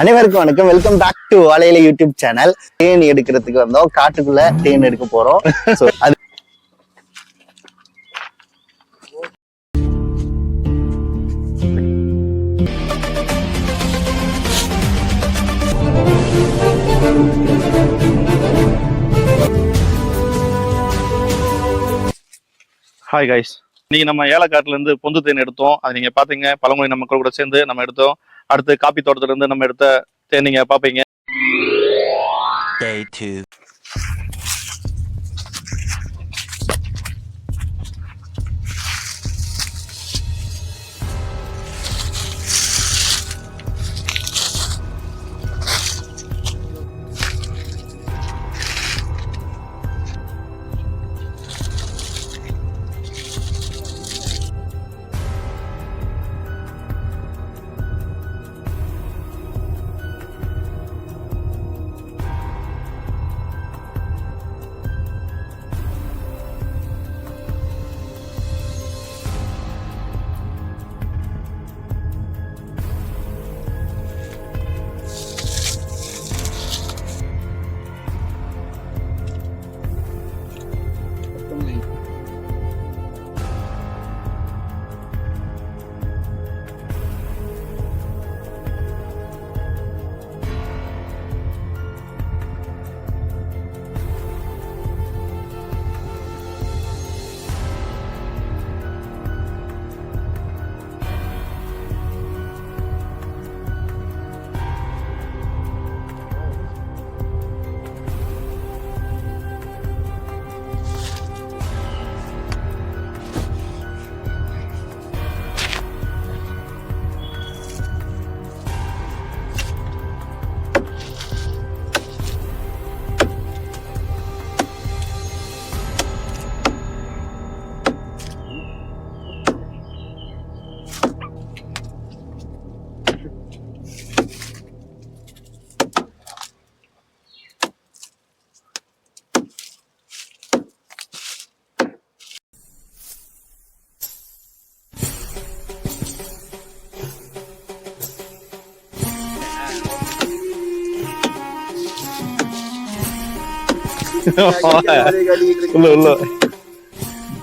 அனைவருக்கும் வணக்கம். Welcome back to வாழையில யூடியூப் சேனல். தேன் எடுக்கிறதுக்கு வந்தோம். காட்டுக்குள்ள தேன் எடுக்க போறோம். அது ஹாய் கைஸ், இன்னைக்கு நம்ம ஏலக்காட்டுல இருந்து பொந்து தேன் எடுத்தோம். அது நீங்க பாத்தீங்க. பழங்குடி மக்கள் கூட சேர்ந்து நம்ம எடுத்தோம். அடுத்து காப்பி தோட்டத்துல இருந்து நம்ம எடுத்த தேன் நீங்க பாப்பீங்க. Day 2.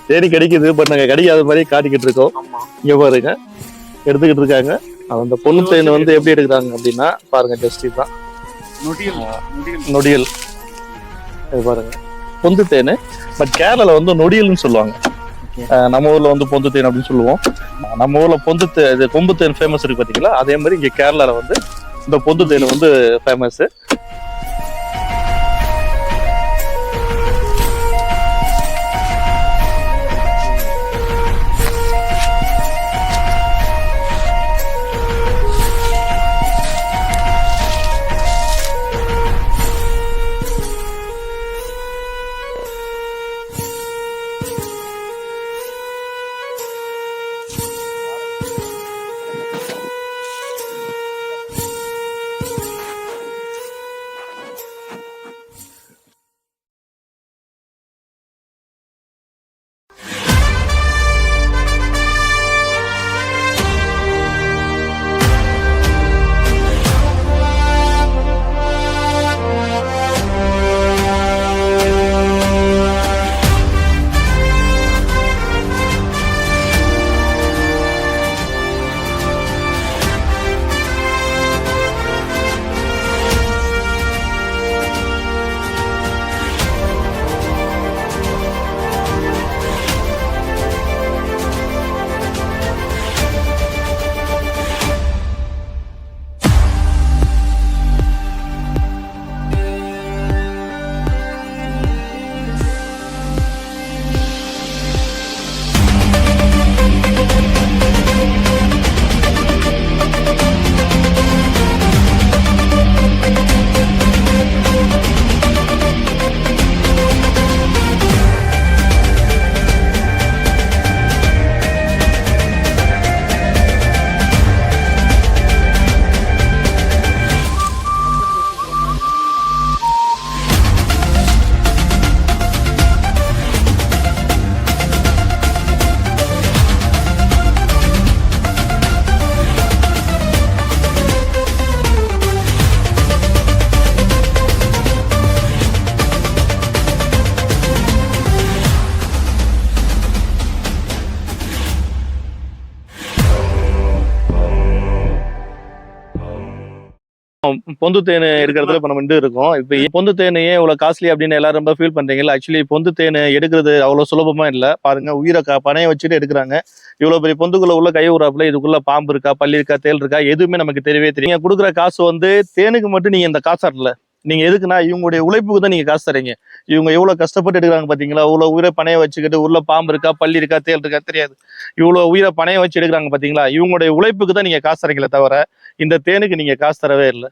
தேடி கிடைக்குது, பட் நாங்க கிடைக்காத மாதிரி காட்டிக்கிட்டு இருக்கோம். இங்க பாருங்க, எடுத்துக்கிட்டு இருக்காங்க. அந்த பொண்ணு தேன் வந்து எப்படி எடுக்கிறாங்க அப்படின்னா பாருங்க, ஜஸ்ட் இதுதான் நொடியல். இது பாருங்க, பொந்து தேன். பட் கேரளால வந்து நொடியல்னு சொல்லுவாங்க. நம்ம ஊர்ல வந்து பொந்து தேன் அப்படின்னு சொல்லுவோம். நம்ம ஊர்ல கொம்பு தேன் ஃபேமஸ் இருக்கு பாத்தீங்களா, அதே மாதிரி இங்க கேரளால வந்து இந்த பொந்து தேன் வந்து ஃபேமஸ். பொந்து தேன் எடுக்கிறதுல இப்போ நம்ம இருக்கோம். இப்போ பொந்து தேன் ஏன் இவ்வளோ காஸ்ட்லி அப்படின்னு எல்லாரும் ரொம்ப ஃபீல் பண்றீங்களா? ஆக்சுவலி பொந்து தேன் எடுக்கிறது அவ்வளோ சுலபமா இல்லை. பாருங்க, உயிரை பணைய வச்சுட்டு எடுக்கிறாங்க. இவ்வளோ பெரிய பொந்துக்குள்ள உள்ள கை உறாப்புல இதுக்குள்ள பாம்பு இருக்கா, பல்லி இருக்கா, தேல் இருக்கா, எதுவுமே நமக்கு தெரியவே தெரியும். நீங்க கொடுக்குற காசு வந்து தேனுக்கு மட்டும் நீங்க இந்த காசு ஆடல. நீங்க எதுக்குன்னா இவங்களுடைய உழைப்புக்கு தான் நீங்க காசு தரீங்க. இவங்க எவ்வளவு கஷ்டப்பட்டு எடுக்கிறாங்க பாத்தீங்களா? இவ்வளவு உயிரை பணைய வச்சுக்கிட்டு உள்ள பாம்பு இருக்கா, பல்லி இருக்கா, தேல் இருக்கா தெரியாது. இவ்வளவு உயிரை பணைய வச்சு எடுக்கிறாங்க பாத்தீங்களா? இவங்களுடைய உழைப்புக்கு தான் நீங்க காசு தரீங்களே தவிர இந்த தேனுக்கு நீங்க காசு தரவே இல்லை.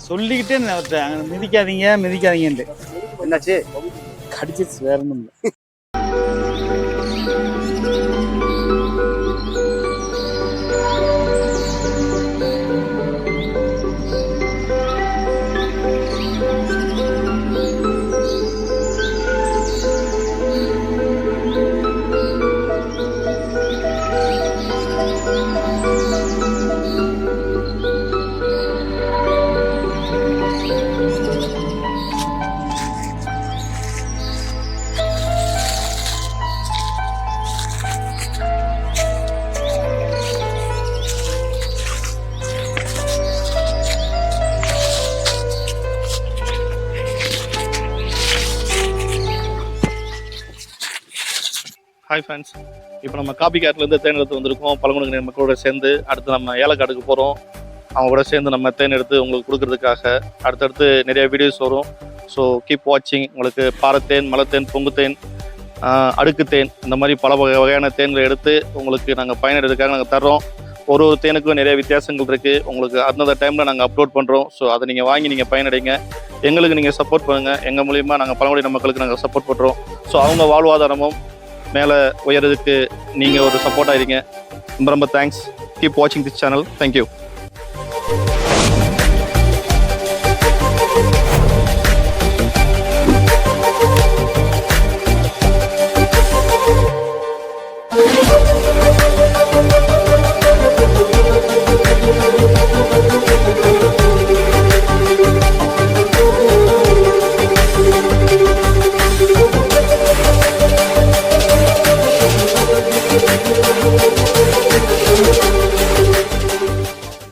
சொல்லிக்கிட்டே மிதிக்காதீங்க மிதிக்காதீங்கன்ட்டு என்னாச்சு? கடிச்சிச்சு, வேற ஒன்றும் இல்லை. ஹாய் ஃப்ரெண்ட்ஸ், இப்போ நம்ம காபி கேட்லேருந்து தேன் எடுத்து வந்திருக்கோம். பழங்குடியின மக்களோட சேர்ந்து அடுத்து நம்ம ஏலக்காடுக்கு போகிறோம். அவங்க கூட சேர்ந்து நம்ம தேன் எடுத்து உங்களுக்கு கொடுக்கறதுக்காக அடுத்தடுத்து நிறைய வீடியோஸ் வரும். ஸோ கீப் வாட்சிங். உங்களுக்கு பாறைத்தேன், மலைத்தேன், பொங்குத்தேன், அடுக்குத்தேன், இந்த மாதிரி பல வகையான தேன்களை எடுத்து உங்களுக்கு நாங்கள் பயனடைறதுக்காக நாங்கள் தர்றோம். ஒரு தேனுக்கும் நிறைய வித்தியாசங்கள் இருக்குது. உங்களுக்கு அந்தந்த டைமில் நாங்கள் அப்லோட் பண்ணுறோம். ஸோ அதை நீங்கள் வாங்கி நீங்கள் பயனடைங்க. எங்களுக்கு நீங்கள் சப்போர்ட் பண்ணுங்கள். எங்கள் மூலிமா நாங்கள் பழங்குடியின மக்களுக்கு நாங்கள் சப்போர்ட் பண்ணுறோம். ஸோ அவங்க வாழ்வாதாரமும் மேலே உயரதுக்கு நீங்கள் ஒரு சப்போர்ட் ஆகிருங்க. ரொம்ப ரொம்ப தேங்க்ஸ். கீப் வாட்சிங் திஸ் சேனல். தேங்க்யூ.